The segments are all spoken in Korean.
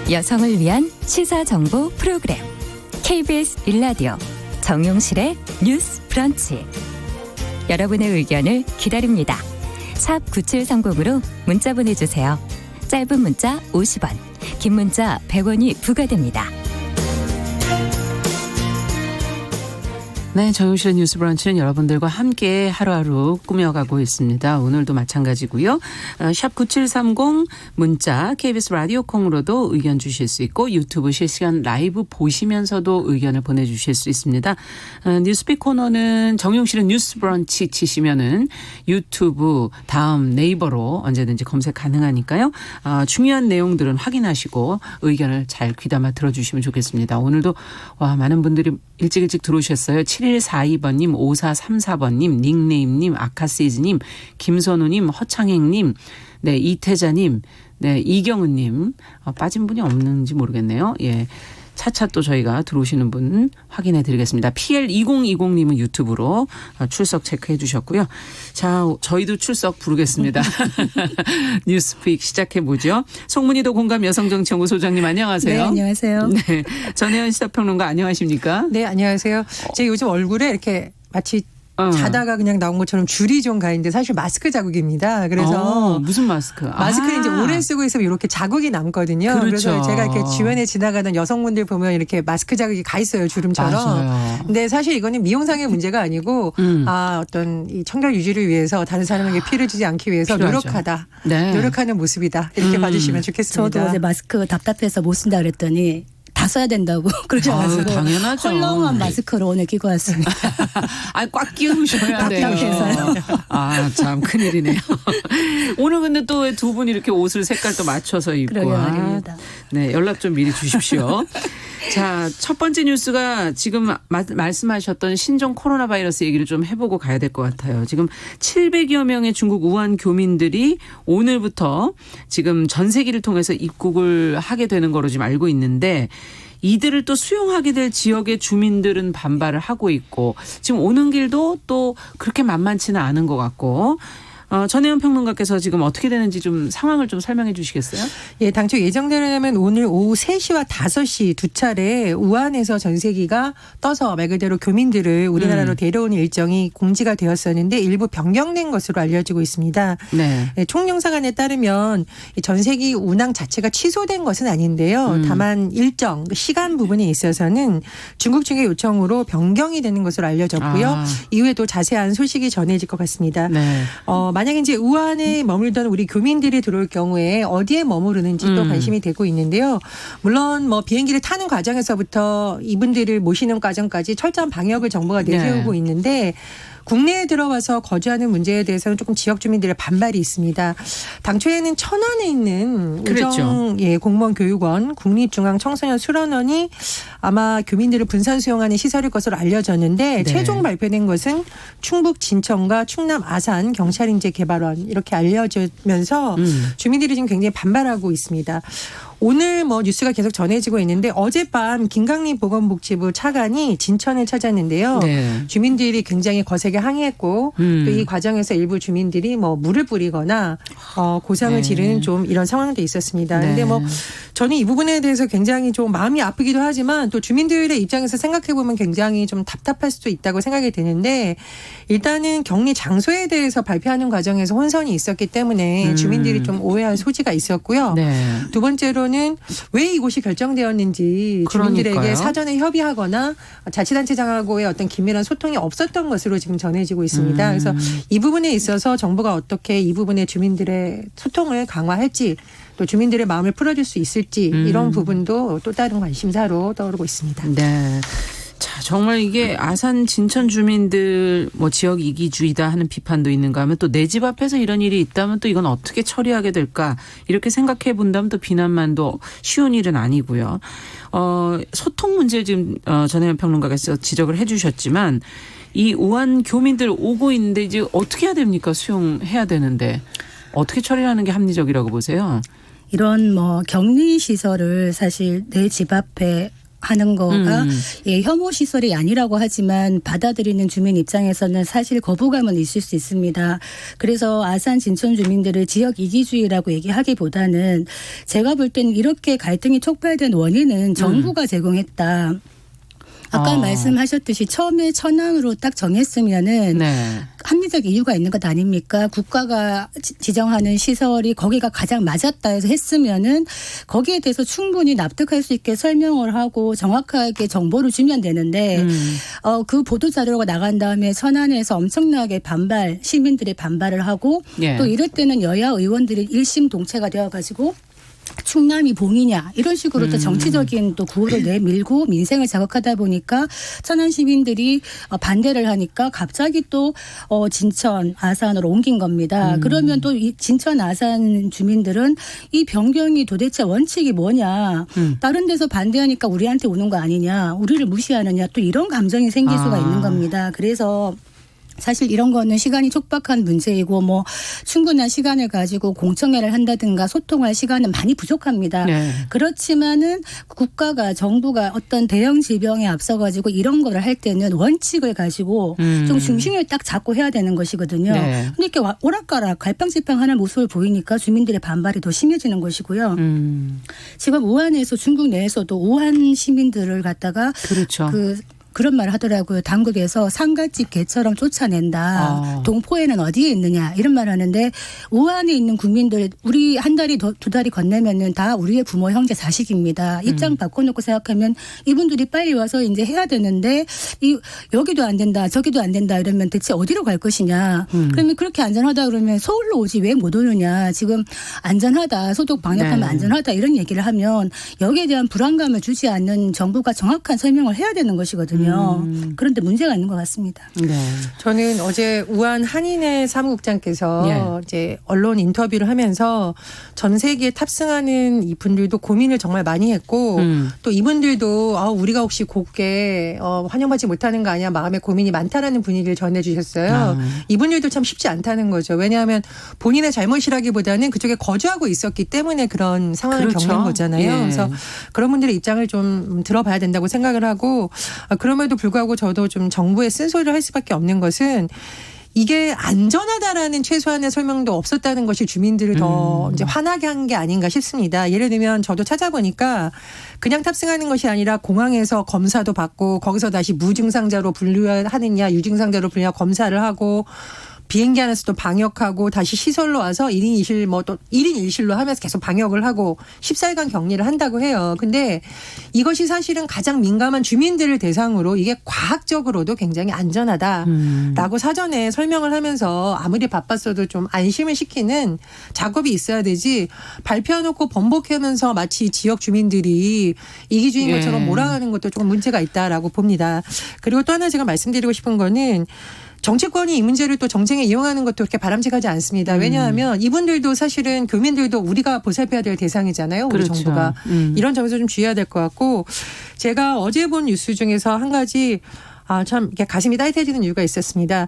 여성을 위한 시사정보 프로그램 KBS 1라디오 정용실의 뉴스 브런치. 여러분의 의견을 기다립니다. 샵 9730으로 문자 보내주세요. 짧은 문자 50원, 긴 문자 100원이 부과됩니다. 네, 정용실의 뉴스 브런치는 여러분들과 함께 하루하루 꾸며가고 있습니다. 오늘도 마찬가지고요. 샵 9730 문자 KBS 라디오 콩으로도 의견 주실 수 있고 유튜브 실시간 라이브 보시면서도 의견을 보내주실 수 있습니다. 뉴스픽 코너는 정용실의 뉴스 브런치 치시면은 유튜브 다음 네이버로 언제든지 검색 가능하니까요. 중요한 내용들은 확인하시고 의견을 잘 귀담아 들어주시면 좋겠습니다. 오늘도 많은 분들이 일찍 들어오셨어요. 7142번님, 5434번님, 닉네임님, 아카시즈님, 김선우님, 허창행님, 네, 이태자님, 네, 이경은님, 빠진 분이 없는지 모르겠네요. 예. 차차 또 저희가 들어오시는 분 확인해 드리겠습니다. PL2020님은 유튜브로 출석 체크해 주셨고요. 자, 저희도 출석 부르겠습니다. 뉴스픽 시작해 보죠. 송문희도 공감 여성정치연구 소장님 안녕하세요. 네, 안녕하세요. 네, 전혜연 시사평론가 안녕하십니까? 네, 안녕하세요. 제 요즘 얼굴에 이렇게 마치 자다가 그냥 나온 것처럼 줄이 좀 가 있는데 사실 마스크 자국입니다. 그래서 무슨 마스크? 마스크를 이제 오래 쓰고 있으면 이렇게 자국이 남거든요. 그렇죠. 그래서 제가 이렇게 주변에 지나가는 여성분들 보면 이렇게 마스크 자국이 가 있어요, 주름처럼. 맞아요. 근데 사실 이거는 미용상의 문제가 아니고 어떤 이 청결 유지를 위해서 다른 사람에게 피를 주지 않기 위해서 필요하죠. 노력하다, 네. 노력하는 모습이다 이렇게 봐주시면 좋겠습니다. 저도 어제 마스크 답답해서 못 쓴다 그랬더니 다 써야 된다고 그러셔가지고 당연하죠. 헐렁한 마스크를 오늘 끼고 왔습니다. 꽉 끼우셔야 돼요. 답답해서요. 참 큰일이네요. 오늘 근데 또 왜 두 분이 이렇게 옷을 색깔 또 맞춰서 입고. 그러게 말입니다. 네, 연락 좀 미리 주십시오. 자, 첫 번째 뉴스가 지금 말씀하셨던 신종 코로나 바이러스 얘기를 좀 해보고 가야 될 것 같아요. 지금 700여 명의 중국 우한 교민들이 오늘부터 지금 전세기를 통해서 입국을 하게 되는 거로 지금 알고 있는데 이들을 또 수용하게 될 지역의 주민들은 반발을 하고 있고 지금 오는 길도 또 그렇게 만만치는 않은 것 같고 전혜연 평론가께서 지금 어떻게 되는지 좀 상황을 좀 설명해 주시겠어요? 예, 당초 예정대로라면 오늘 오후 3시와 5시 두 차례 우한에서 전세기가 떠서 말 그대로 교민들을 우리나라로 데려오는 일정이 공지가 되었었는데 일부 변경된 것으로 알려지고 있습니다. 네. 예, 총영사관에 따르면 전세기 운항 자체가 취소된 것은 아닌데요. 다만 일정 시간 부분에 있어서는 중국 측의 요청으로 변경이 되는 것으로 알려졌고요. 이후에도 자세한 소식이 전해질 것 같습니다. 네. 만약에 이제 우한에 머물던 우리 교민들이 들어올 경우에 어디에 머무르는지 또 관심이 되고 있는데요. 물론 뭐 비행기를 타는 과정에서부터 이분들을 모시는 과정까지 철저한 방역을 정부가 내세우고 있는데 국내에 들어와서 거주하는 문제에 대해서는 조금 지역 주민들의 반발이 있습니다. 당초에는 천안에 있는 우정 공무원 교육원 국립중앙청소년 수련원이 아마 교민들을 분산 수용하는 시설일 것으로 알려졌는데 최종 발표된 것은 충북 진천과 충남 아산 경찰인재 개발원 이렇게 알려지면서 주민들이 지금 굉장히 반발하고 있습니다. 오늘 뭐 뉴스가 계속 전해지고 있는데 어젯밤 김강림 보건복지부 차관이 진천을 찾았는데요. 네. 주민들이 굉장히 거세게 항의했고 또 이 과정에서 일부 주민들이 뭐 물을 뿌리거나 고성을 지르는 좀 이런 상황도 있었습니다. 그런데 뭐 저는 이 부분에 대해서 굉장히 좀 마음이 아프기도 하지만 또 주민들의 입장에서 생각해 보면 굉장히 좀 답답할 수도 있다고 생각이 되는데 일단은 격리 장소에 대해서 발표하는 과정에서 혼선이 있었기 때문에 주민들이 좀 오해할 소지가 있었고요. 두 번째로 는 왜 이곳이 결정되었는지 주민들에게 그러니까요. 사전에 협의하거나 자치단체장하고의 어떤 긴밀한 소통이 없었던 것으로 지금 전해지고 있습니다. 그래서 이 부분에 있어서 정부가 어떻게 이 부분에 주민들의 소통을 강화할지 또 주민들의 마음을 풀어줄 수 있을지 이런 부분도 또 다른 관심사로 떠오르고 있습니다. 네. 자, 정말 이게 아산 진천 주민들 뭐 지역 이기주의다 하는 비판도 있는가 하면 또 내 집 앞에서 이런 일이 있다면 또 이건 어떻게 처리하게 될까 이렇게 생각해 본다면 또 비난만도 쉬운 일은 아니고요. 소통 문제 지금 전혜연 평론가께서 지적을 해 주셨지만 이 우한 교민들 오고 있는데 이제 어떻게 해야 됩니까? 수용해야 되는데 어떻게 처리하는 게 합리적이라고 보세요? 이런 뭐 격리 시설을 사실 내 집 앞에 하는 거가 예, 혐오 시설이 아니라고 하지만 받아들이는 주민 입장에서는 사실 거부감은 있을 수 있습니다. 그래서 아산 진천 주민들을 지역 이기주의라고 얘기하기보다는 제가 볼 때는 이렇게 갈등이 촉발된 원인은 정부가 제공했다. 아까 말씀하셨듯이 처음에 천안으로 딱 정했으면은 네. 합리적 이유가 있는 것 아닙니까? 국가가 지정하는 시설이 거기가 가장 맞았다 해서 했으면은 거기에 대해서 충분히 납득할 수 있게 설명을 하고 정확하게 정보를 주면 되는데 그 보도 자료가 나간 다음에 천안에서 엄청나게 시민들이 반발을 하고 예. 또 이럴 때는 여야 의원들이 일심동체가 되어가지고 충남이 봉이냐 이런 식으로 또 정치적인 또 구호를 내밀고 민생을 자극하다 보니까 천안 시민들이 반대를 하니까 갑자기 또 진천 아산으로 옮긴 겁니다. 그러면 또 이 진천 아산 주민들은 이 변경이 도대체 원칙이 뭐냐. 다른 데서 반대하니까 우리한테 오는 거 아니냐. 우리를 무시하느냐. 또 이런 감정이 생길 수가 있는 겁니다. 그래서 사실 이런 거는 시간이 촉박한 문제이고 뭐 충분한 시간을 가지고 공청회를 한다든가 소통할 시간은 많이 부족합니다. 네. 그렇지만은 국가가 정부가 어떤 대형 질병에 앞서 가지고 이런 거를 할 때는 원칙을 가지고 좀 중심을 딱 잡고 해야 되는 것이거든요. 네. 근데 이렇게 오락가락 갈팡질팡하는 모습을 보이니까 주민들의 반발이 더 심해지는 것이고요. 지금 우한에서 중국 내에서도 우한 시민들을 갖다가 그렇죠. 그런 말을 하더라고요. 당국에서 상갓집 개처럼 쫓아낸다. 동포에는 어디에 있느냐 이런 말을 하는데 우한에 있는 국민들 우리 한 달이 두 달이 건네면은 다 우리의 부모 형제 자식입니다. 입장 바꿔놓고 생각하면 이분들이 빨리 와서 이제 해야 되는데 여기도 안 된다 저기도 안 된다 이러면 대체 어디로 갈 것이냐. 그러면 그렇게 안전하다 그러면 서울로 오지 왜 못 오느냐. 지금 안전하다 소독 방역하면 네. 안전하다 이런 얘기를 하면 여기에 대한 불안감을 주지 않는 정부가 정확한 설명을 해야 되는 것이거든요. 그런데 문제가 있는 것 같습니다. 네. 저는 어제 우한 한인회 사무국장께서 예. 이제 언론 인터뷰를 하면서 전 세계에 탑승하는 이분들도 고민을 정말 많이 했고 또 이분들도 우리가 혹시 곱게 환영받지 못하는 거 아니야 마음의 고민이 많다라는 분위기를 전해주셨어요. 이분들도 참 쉽지 않다는 거죠. 왜냐하면 본인의 잘못이라기보다는 그쪽에 거주하고 있었기 때문에 그런 상황을 그렇죠. 겪는 거잖아요. 예. 그래서 그런 분들의 입장을 좀 들어봐야 된다고 생각을 하고 그럼에도 불구하고 저도 좀 정부에 쓴소리를 할 수밖에 없는 것은 이게 안전하다라는 최소한의 설명도 없었다는 것이 주민들을 더 이제 화나게 한 게 아닌가 싶습니다. 예를 들면 저도 찾아보니까 그냥 탑승하는 것이 아니라 공항에서 검사도 받고 거기서 다시 무증상자로 분류하느냐 유증상자로 분류하 검사를 하고 비행기 안에서도 방역하고 다시 시설로 와서 1인 2실 또 1인 1실로 하면서 계속 방역을 하고 14일간 격리를 한다고 해요. 근데 이것이 사실은 가장 민감한 주민들을 대상으로 이게 과학적으로도 굉장히 안전하다라고 사전에 설명을 하면서 아무리 바빴어도 좀 안심을 시키는 작업이 있어야 되지 발표해놓고 번복하면서 마치 지역 주민들이 이기주의인 것처럼 몰아가는 것도 조금 문제가 있다라고 봅니다. 그리고 또 하나 제가 말씀드리고 싶은 거는 정치권이 이 문제를 또 정쟁에 이용하는 것도 그렇게 바람직하지 않습니다. 왜냐하면 이분들도 사실은 교민들도 우리가 보살펴야 될 대상이잖아요. 우리 그렇죠. 정부가. 이런 점에서 좀 주의해야 될 것 같고 제가 어제 본 뉴스 중에서 한 가지 참 이렇게 가슴이 따뜻해지는 이유가 있었습니다.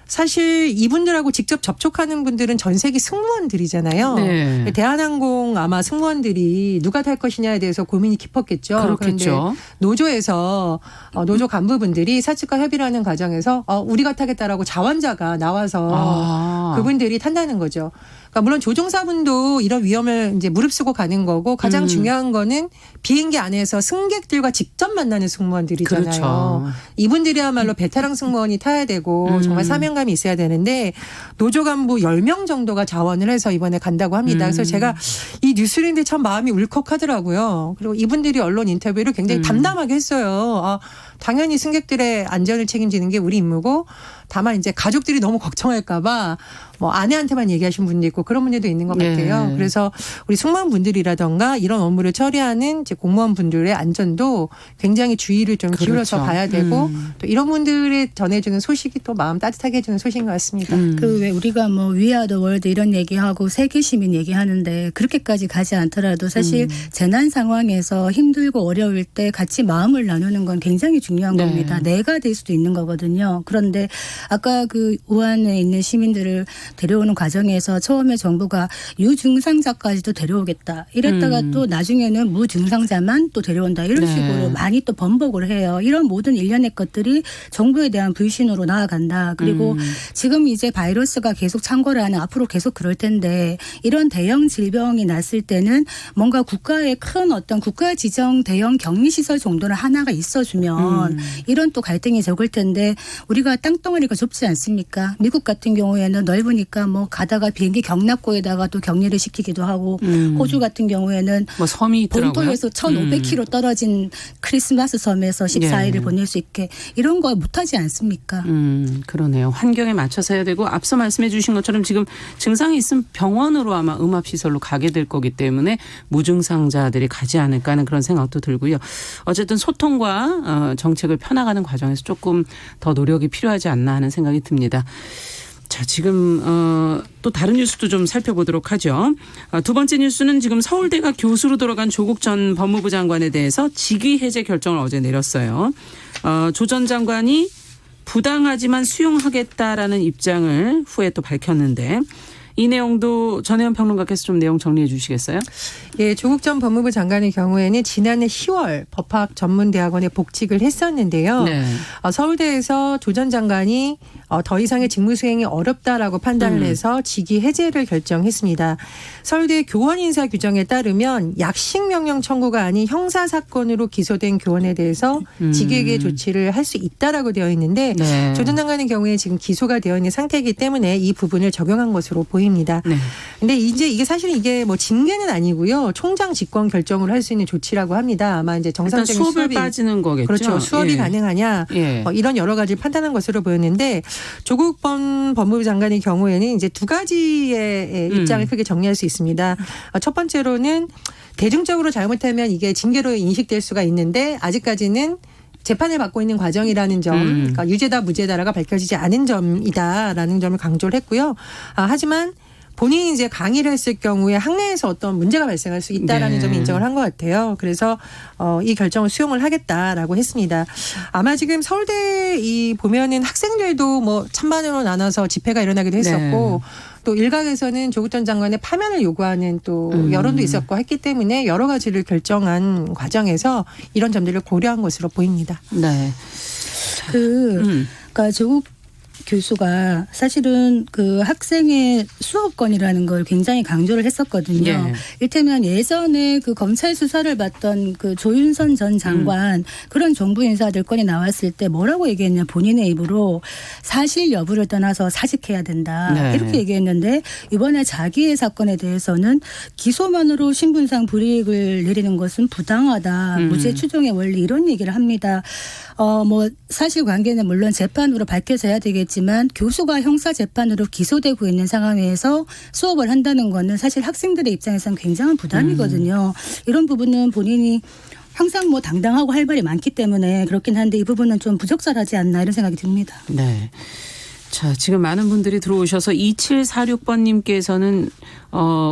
사실 이분들하고 직접 접촉하는 분들은 전 세계 승무원들이잖아요. 네. 대한항공 아마 승무원들이 누가 탈 것이냐에 대해서 고민이 깊었겠죠. 그렇겠죠. 그런데 노조에서 노조 간부분들이 사측과 협의를 하는 과정에서 우리가 타겠다라고 자원자가 나와서 그분들이 탄다는 거죠. 그러니까 물론 조종사분도 이런 위험을 이제 무릅쓰고 가는 거고 가장 중요한 거는 비행기 안에서 승객들과 직접 만나는 승무원들이잖아요. 그렇죠. 이분들이야말로 베테랑 승무원이 타야 되고 정말 사명감이 있어야 되는데 노조 간부 10명 정도가 자원을 해서 이번에 간다고 합니다. 그래서 제가 이 뉴스를 듣는데 참 마음이 울컥하더라고요. 그리고 이분들이 언론 인터뷰를 굉장히 담담하게 했어요. 당연히 승객들의 안전을 책임지는 게 우리 임무고 다만 이제 가족들이 너무 걱정할까 봐 뭐 아내한테만 얘기하신 분도 있고 그런 분들도 있는 것 같아요. 네. 그래서 우리 승무원분들이라든가 이런 업무를 처리하는 이제 공무원분들의 안전도 굉장히 주의를 좀 기울여서 그렇죠. 봐야 되고 또 이런 분들이 전해주는 소식이 또 마음 따뜻하게 해주는 소식인 것 같습니다. 그 왜 우리가 뭐 위아 더 월드 이런 얘기하고 세계 시민 얘기하는데 그렇게까지 가지 않더라도 사실 재난 상황에서 힘들고 어려울 때 같이 마음을 나누는 건 굉장히 중요한 네. 겁니다. 내가 될 수도 있는 거거든요. 그런데 아까 그 우한에 있는 시민들을 데려오는 과정에서 처음에 정부가 유증상자까지도 데려오겠다 이랬다가 또 나중에는 무증상자만 또 데려온다 이런 네. 식으로 많이 또 번복을 해요. 이런 모든 일련의 것들이 정부에 대한 불신으로 나아간다. 그리고 지금 이제 바이러스가 계속 창궐을 하는 앞으로 계속 그럴 텐데 이런 대형 질병이 났을 때는 뭔가 국가의 큰 어떤 국가 지정 대형 격리시설 정도는 하나가 있어주면 이런 또 갈등이 적을 텐데 우리가 땅덩어리가 좁지 않습니까? 미국 같은 경우에는 넓으니까 뭐 가다가 비행기 경납고에다가 또 격리를 시키기도 하고 호주 같은 경우에는 뭐 섬이 있더라고요. 본토에서 1,500km 떨어진 크리스마스 섬에서 14일을 예. 보낼 수 있게 이런 거 못하지 않습니까? 그러네요. 환경에 맞춰서 해야 되고 앞서 말씀해 주신 것처럼 지금 증상이 있으면 병원으로 아마 음압시설로 가게 될 거기 때문에 무증상자들이 가지 않을까 하는 그런 생각도 들고요. 어쨌든 소통과 정책을 펴나가는 과정에서 조금 더 노력이 필요하지 않나 하는 생각이 듭니다. 자, 지금 또 다른 뉴스도 좀 살펴보도록 하죠. 두 번째 뉴스는 지금 서울대가 교수로 들어간 조국 전 법무부 장관에 대해서 직위 해제 결정을 어제 내렸어요. 조 전 장관이 부당하지만 수용하겠다라는 입장을 후에 또 밝혔는데 이 내용도 전혜연 평론가께서 좀 내용 정리해 주시겠어요? 예, 조국 전 법무부 장관의 경우에는 지난해 10월 법학 전문대학원에 복직을 했었는데요. 네. 서울대에서 조 전 장관이 더 이상의 직무 수행이 어렵다라고 판단을 해서 직위 해제를 결정했습니다. 서울대 교원 인사 규정에 따르면 약식 명령 청구가 아닌 형사 사건으로 기소된 교원에 대해서 직위해제 조치를 할 수 있다라고 되어 있는데 네. 조 전 장관의 경우에 지금 기소가 되어 있는 상태이기 때문에 이 부분을 적용한 것으로 보입니다. 네. 근데 이제 이게 사실 이게 뭐 징계는 아니고요. 총장 직권 결정을 할 수 있는 조치라고 합니다. 아마 이제 일단 정상적인 수업을 수업이 빠지는 거겠죠. 그렇죠. 수업이 예. 가능하냐 예. 이런 여러 가지 판단한 것으로 보였는데 조국 전 법무부 장관의 경우에는 이제 두 가지의 입장을 크게 정리할 수 있습니다. 첫 번째로는 대중적으로 잘못하면 이게 징계로 인식될 수가 있는데 아직까지는 재판을 받고 있는 과정이라는 점, 그러니까 유죄다 무죄다라가 밝혀지지 않은 점이다라는 점을 강조를 했고요. 하지만 본인이 이제 강의를 했을 경우에 학내에서 어떤 문제가 발생할 수 있다라는 네. 점을 인정을 한 것 같아요. 그래서 이 결정을 수용을 하겠다라고 했습니다. 아마 지금 서울대 이 보면은 학생들도 뭐 찬반으로 나눠서 집회가 일어나기도 했었고 또 일각에서는 조국 전 장관의 파면을 요구하는 또 여론도 있었고 했기 때문에 여러 가지를 결정한 과정에서 이런 점들을 고려한 것으로 보입니다. 네. 그러니까 조국 교수가 사실은 그 학생의 수업권이라는 걸 굉장히 강조를 했었거든요. 예. 이를테면 예전에 그 검찰 수사를 받던 그 조윤선 전 장관 그런 정부 인사들 건이 나왔을 때 뭐라고 얘기했냐 본인의 입으로 사실 여부를 떠나서 사직해야 된다. 네. 이렇게 얘기했는데 이번에 자기의 사건에 대해서는 기소만으로 신분상 불이익을 내리는 것은 부당하다. 무죄 추정의 원리 이런 얘기를 합니다. 뭐 사실관계는 물론 재판으로 밝혀져야 되겠지만 교수가 형사 재판으로 기소되고 있는 상황에서 수업을 한다는 거는 사실 학생들의 입장에서는 굉장한 부담이거든요. 이런 부분은 본인이 항상 뭐 당당하고 할 말이 많기 때문에 그렇긴 한데 이 부분은 좀 부적절하지 않나 이런 생각이 듭니다. 네. 자, 지금 많은 분들이 들어오셔서 2746번님께서는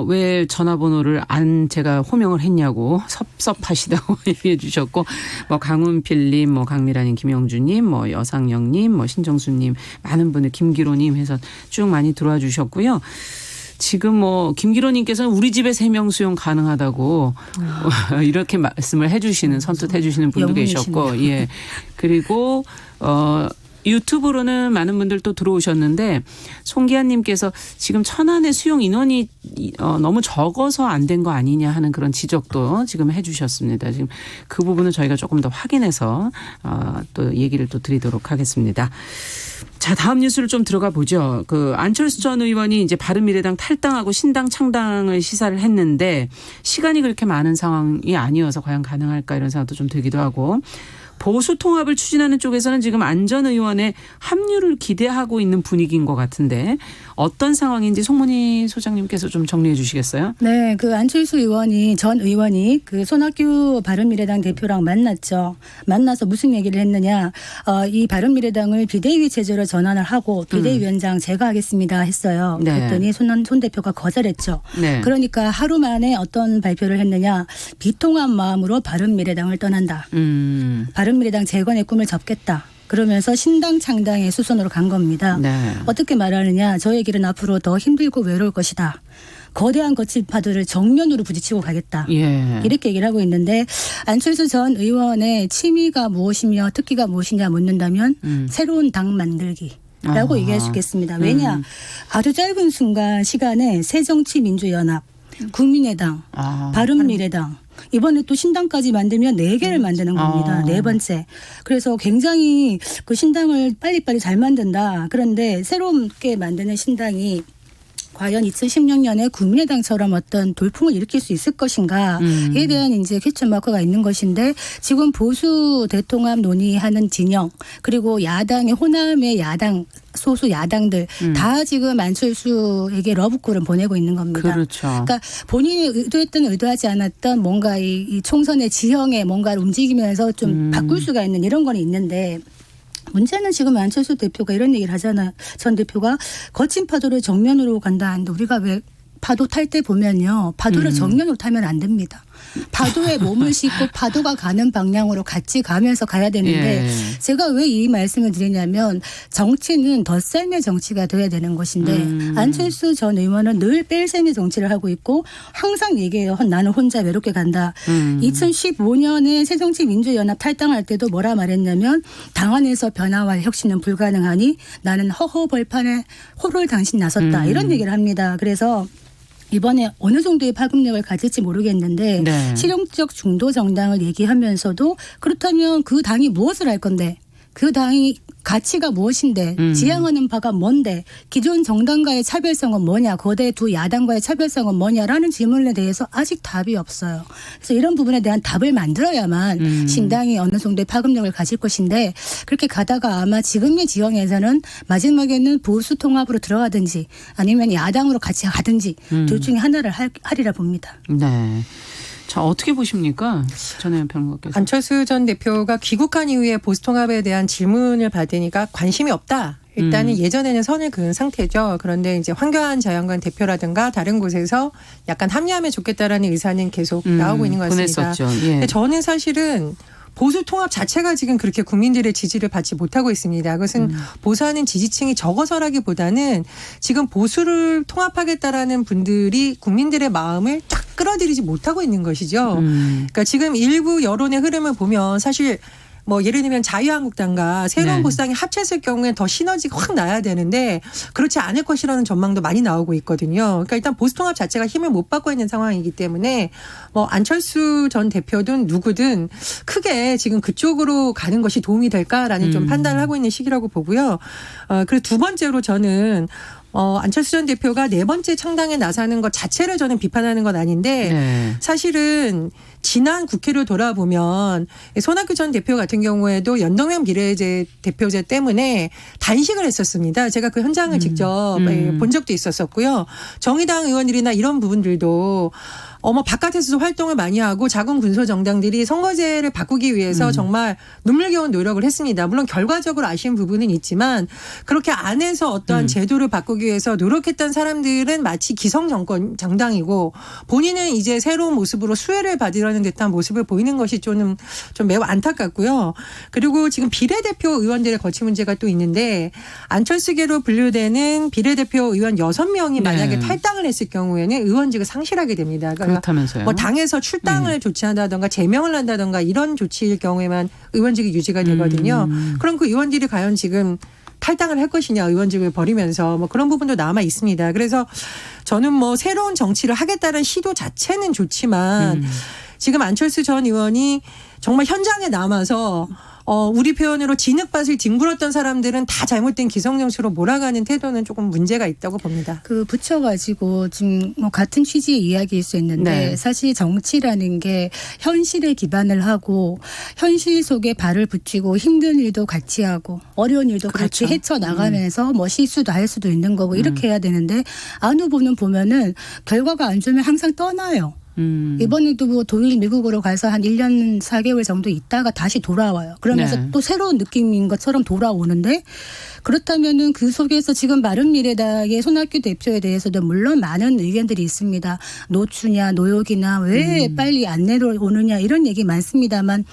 왜 전화번호를 안 제가 호명을 했냐고 섭섭하시다고 얘기해 주셨고 뭐 강훈필님, 뭐 강미라님, 김영주님, 뭐 여상영님, 뭐 신정수님 많은 분들 김기로님 해서 쭉 많이 들어와 주셨고요. 지금 뭐 김기로님께서는 우리 집에 3명 수용 가능하다고 이렇게 말씀을 해주시는 선뜻해주시는 분도 계셨고, 예 그리고 유튜브로는 많은 분들 또 들어오셨는데 송기환님께서 지금 천안의 수용 인원이 너무 적어서 안 된 거 아니냐 하는 그런 지적도 지금 해주셨습니다. 지금 그 부분은 저희가 조금 더 확인해서 또 얘기를 또 드리도록 하겠습니다. 자, 다음 뉴스를 좀 들어가 보죠. 그 안철수 전 의원이 이제 바른미래당 탈당하고 신당 창당을 시사를 했는데 시간이 그렇게 많은 상황이 아니어서 과연 가능할까 이런 생각도 좀 들기도 하고. 보수 통합을 추진하는 쪽에서는 지금 안 전 의원의 합류를 기대하고 있는 분위기인 것 같은데 어떤 상황인지 송문희 소장님께서 좀 정리해 주시겠어요? 네, 그 안철수 전 의원이 그 손학규 바른미래당 대표랑 만났죠. 만나서 무슨 얘기를 했느냐? 이 바른미래당을 비대위 체제로 전환을 하고 비대위원장 제가 하겠습니다 했어요. 네. 그랬더니 손 대표가 거절했죠. 네. 그러니까 하루 만에 어떤 발표를 했느냐? 비통한 마음으로 바른미래당을 떠난다. 바른미래당 재건의 꿈을 접겠다. 그러면서 신당 창당의 수순으로 간 겁니다. 네. 어떻게 말하느냐. 저의 길은 앞으로 더 힘들고 외로울 것이다. 거대한 거칠파도를 정면으로 부딪히고 가겠다. 예. 이렇게 얘기를 하고 있는데 안철수 전 의원의 취미가 무엇이며 특기가 무엇이냐 묻는다면 새로운 당 만들기라고 얘기할 수 있겠습니다. 왜냐. 아주 짧은 시간에 새정치민주연합, 국민의당, 바른미래당 이번에 또 신당까지 만들면 4개를 만드는 겁니다. 네 번째. 그래서 굉장히 그 신당을 빨리빨리 잘 만든다. 그런데 새롭게 만드는 신당이 과연 2016년에 국민의당처럼 어떤 돌풍을 일으킬 수 있을 것인가에 대한 이제 퀘스천 마크가 있는 것인데 지금 보수 대통합 논의하는 진영 그리고 야당의 호남의 야당 소수 야당들 다 지금 안철수에게 러브콜을 보내고 있는 겁니다. 그렇죠. 그러니까 본인이 의도했든 의도하지 않았던 뭔가 이 총선의 지형에 뭔가를 움직이면서 좀 바꿀 수가 있는 이런 건 있는데 문제는 지금 안철수 대표가 이런 얘기를 하잖아요. 전 대표가 거친 파도를 정면으로 간다 하는데 우리가 왜 파도 탈 때 보면요. 파도를 정면으로 타면 안 됩니다. 파도에 몸을 싣고 파도가 가는 방향으로 같이 가면서 가야 되는데 제가 왜 이 말씀을 드리냐면 정치는 덧셈의 정치가 돼야 되는 것인데 안철수 전 의원은 늘 뺄셈의 정치를 하고 있고 항상 얘기해요. 나는 혼자 외롭게 간다. 2015년에 새정치민주연합 탈당할 때도 뭐라 말했냐면 당 안에서 변화와 혁신은 불가능하니 나는 허허벌판에 호를 당신 나섰다. 이런 얘기를 합니다. 그래서 이번에 어느 정도의 파급력을 가질지 모르겠는데 네. 실용적 중도 정당을 얘기하면서도 그렇다면 그 당이 무엇을 할 건데 그 당이 가치가 무엇인데 지향하는 바가 뭔데 기존 정당과의 차별성은 뭐냐 거대 두 야당과의 차별성은 뭐냐라는 질문에 대해서 아직 답이 없어요. 그래서 이런 부분에 대한 답을 만들어야만 신당이 어느 정도의 파급력을 가질 것인데 그렇게 가다가 아마 지금의 지형에서는 마지막에는 보수 통합으로 들어가든지 아니면 야당으로 같이 가든지 둘 중에 하나를 하리라 봅니다. 네. 자, 어떻게 보십니까? 전혜연 평론가께서. 안철수 전 대표가 귀국한 이후에 보수통합에 대한 질문을 받으니까 관심이 없다. 일단은 예전에는 선을 그은 상태죠. 그런데 이제 황교안 자연관 대표라든가 다른 곳에서 약간 합리하면 좋겠다라는 의사는 계속 나오고 있는 것 같습니다. 보냈었죠. 예. 근데 저는 사실은 보수 통합 자체가 지금 그렇게 국민들의 지지를 받지 못하고 있습니다. 그것은 보수하는 지지층이 적어서라기보다는 지금 보수를 통합하겠다라는 분들이 국민들의 마음을 딱 끌어들이지 못하고 있는 것이죠. 그러니까 지금 일부 여론의 흐름을 보면 사실 뭐 예를 들면 자유한국당과 새로운 네. 보수당이 합쳤을 경우에 더 시너지가 확 나야 되는데 그렇지 않을 것이라는 전망도 많이 나오고 있거든요. 그러니까 일단 보수통합 자체가 힘을 못 받고 있는 상황이기 때문에 뭐 안철수 전 대표든 누구든 크게 지금 그쪽으로 가는 것이 도움이 될까라는 좀 판단을 하고 있는 시기라고 보고요. 그리고 두 번째로 저는 안철수 전 대표가 네 번째 창당에 나서는 것 자체를 저는 비판하는 건 아닌데 네. 사실은 지난 국회를 돌아보면 손학규 전 대표 같은 경우에도 연동형 비례제 대표제 때문에 단식을 했었습니다. 제가 그 현장을 직접 본 적도 있었었고요. 정의당 의원들이나 이런 부분들도 바깥에서도 활동을 많이 하고 자군 군소 정당들이 선거제를 바꾸기 위해서 정말 눈물겨운 노력을 했습니다. 물론 결과적으로 아쉬운 부분은 있지만 그렇게 안에서 어떠한 제도를 바꾸기 위해서 노력했던 사람들은 마치 기성 정권 정당이고 본인은 이제 새로운 모습으로 수혜를 받으려는 듯한 모습을 보이는 것이 좀 매우 안타깝고요. 그리고 지금 비례대표 의원들의 거취 문제가 또 있는데 안철수계로 분류되는 비례대표 의원 6명이 만약에 탈당을 했을 경우에는 의원직을 상실하게 됩니다. 그렇다면서요. 뭐 당에서 출당을 조치한다든가 제명을 한다든가 이런 조치일 경우에만 의원직이 유지가 되거든요. 그럼 그 의원들이 과연 지금 탈당을 할 것이냐 의원직을 버리면서 뭐 그런 부분도 남아 있습니다. 그래서 저는 뭐 새로운 정치를 하겠다는 시도 자체는 좋지만 지금 안철수 전 의원이 정말 현장에 남아서 우리 표현으로 진흙밭을 뒹굴었던 사람들은 다 잘못된 기성정치로 몰아가는 태도는 조금 문제가 있다고 봅니다. 그 붙여가지고 지금 뭐 같은 취지의 이야기일 수 있는데 네. 사실 정치라는 게 현실에 기반을 하고 현실 속에 발을 붙이고 힘든 일도 같이 하고 어려운 일도 그렇죠. 같이 헤쳐나가면서 뭐 실수도 할 수도 있는 거고 이렇게 해야 되는데 안 후보는 보면은 결과가 안 좋으면 항상 떠나요. 이번에도 뭐 독일 미국으로 가서 한 1년 4개월 정도 있다가 다시 돌아와요. 그러면서 네. 또 새로운 느낌인 것처럼 돌아오는데 그렇다면은 그 속에서 지금 바른미래당의 손학규 대표에 대해서도 물론 많은 의견들이 있습니다. 노추냐 노역이나 왜 빨리 안 내려오느냐 이런 얘기 많습니다만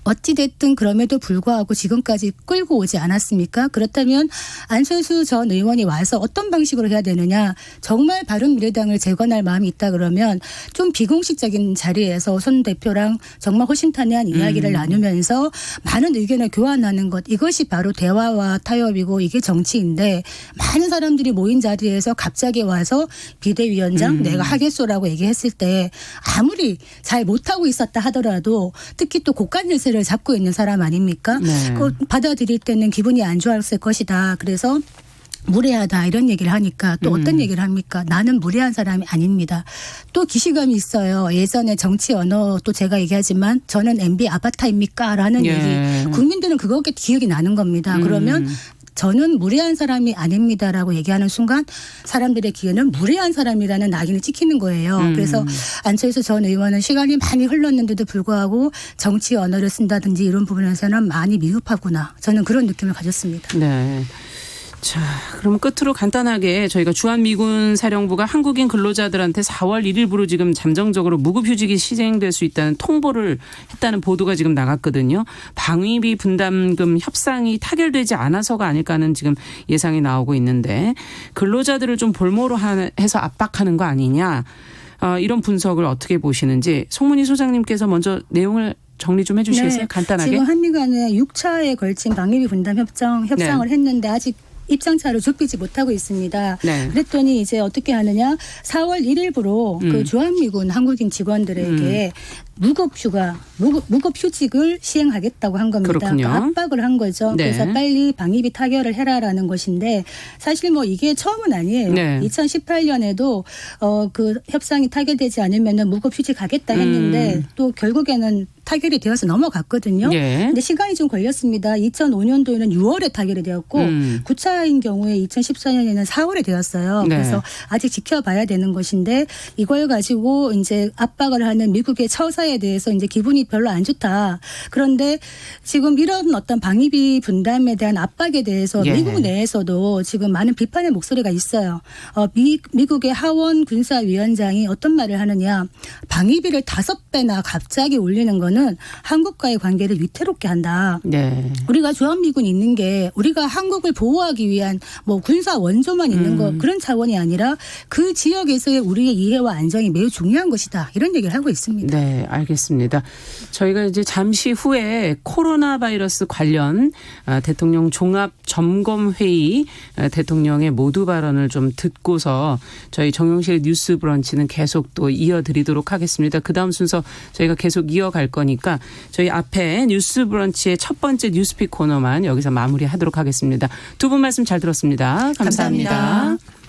어찌됐든 그럼에도 불구하고 지금까지 끌고 오지 않았습니까? 그렇다면 안철수 전 의원이 와서 어떤 방식으로 해야 되느냐. 정말 바른미래당을 재건할 마음이 있다 그러면 좀 비공식적인 자리에서 손 대표랑 정말 허심탄회한 이야기를 나누면서 많은 의견을 교환하는 것. 이것이 바로 대화와 타협이고 이게 정치인데 많은 사람들이 모인 자리에서 갑자기 와서 비대위원장 내가 하겠소라고 얘기했을 때 아무리 잘 못하고 있었다 하더라도 특히 또 고관 질서를 잡고 있는 사람 아닙니까? 네. 그걸 받아들일 때는 기분이 안 좋았을 것이다. 그래서 무례하다 이런 얘기를 하니까 또 어떤 얘기를 합니까? 나는 무례한 사람이 아닙니다. 또 기시감이 있어요. 예전에 정치 언어 또 제가 얘기하지만 저는 MB 아바타입니까? 라는 예. 얘기. 국민들은 그거게 기억이 나는 겁니다. 그러면 저는 무례한 사람이 아닙니다라고 얘기하는 순간 사람들의 귀에는 무례한 사람이라는 낙인을 찍히는 거예요. 그래서 안철수 전 의원은 시간이 많이 흘렀는데도 불구하고 정치 언어를 쓴다든지 이런 부분에서는 많이 미흡하구나. 저는 그런 느낌을 가졌습니다. 네. 자, 그럼 끝으로 간단하게 저희가 주한미군 사령부가 한국인 근로자들한테 4월 1일부로 지금 잠정적으로 무급휴직이 시행될 수 있다는 통보를 했다는 보도가 지금 나갔거든요. 방위비 분담금 협상이 타결되지 않아서가 아닐까 하는 지금 예상이 나오고 있는데 근로자들을 좀 볼모로 해서 압박하는 거 아니냐. 이런 분석을 어떻게 보시는지 송문희 소장님께서 먼저 내용을 정리 좀 해 주시겠어요? 네. 간단하게. 지금 한미 간에 6차에 걸친 방위비 분담 협상을 했는데 아직 입장차를 좁히지 못하고 있습니다. 네. 그랬더니 이제 어떻게 하느냐 4월 1일부로 그 주한미군 한국인 직원들에게 무급휴직을 시행하겠다고 한 겁니다. 그렇군요. 그러니까 압박을 한 거죠. 네. 그래서 빨리 방위비 타결을 해라라는 것인데 사실 뭐 이게 처음은 아니에요. 네. 2018년에도 그 협상이 타결되지 않으면 무급휴직 하겠다 했는데 또 결국에는 타결이 되어서 넘어갔거든요. 예. 근데 시간이 좀 걸렸습니다. 2005년도에는 6월에 타결이 되었고 9차인 경우에 2014년에는 4월에 되었어요. 네. 그래서 아직 지켜봐야 되는 것인데 이걸 가지고 이제 압박을 하는 미국의 처사에 대해서 이제 기분이 별로 안 좋다. 그런데 지금 이런 어떤 방위비 분담에 대한 압박에 대해서 예. 미국 내에서도 지금 많은 비판의 목소리가 있어요. 미국의 하원 군사위원장이 어떤 말을 하느냐. 방위비를 5배나 갑자기 올리는 거는 한국과의 관계를 위태롭게 한다. 네. 우리가 주한미군이 있는 게 우리가 한국을 보호하기 위한 뭐 군사 원조만 있는 거 그런 차원이 아니라 그 지역에서의 우리의 이해와 안정이 매우 중요한 것이다. 이런 얘기를 하고 있습니다. 네, 알겠습니다. 저희가 이제 잠시 후에 코로나 바이러스 관련 대통령 종합 점검 회의 대통령의 모두 발언을 좀 듣고서 저희 정용실 뉴스 브런치는 계속 또 이어드리도록 하겠습니다. 그다음 순서 저희가 계속 이어갈 거니까 저희 앞에 뉴스 브런치의 첫 번째 뉴스픽 코너만 여기서 마무리하도록 하겠습니다. 두 분 말씀 잘 들었습니다. 감사합니다. 감사합니다.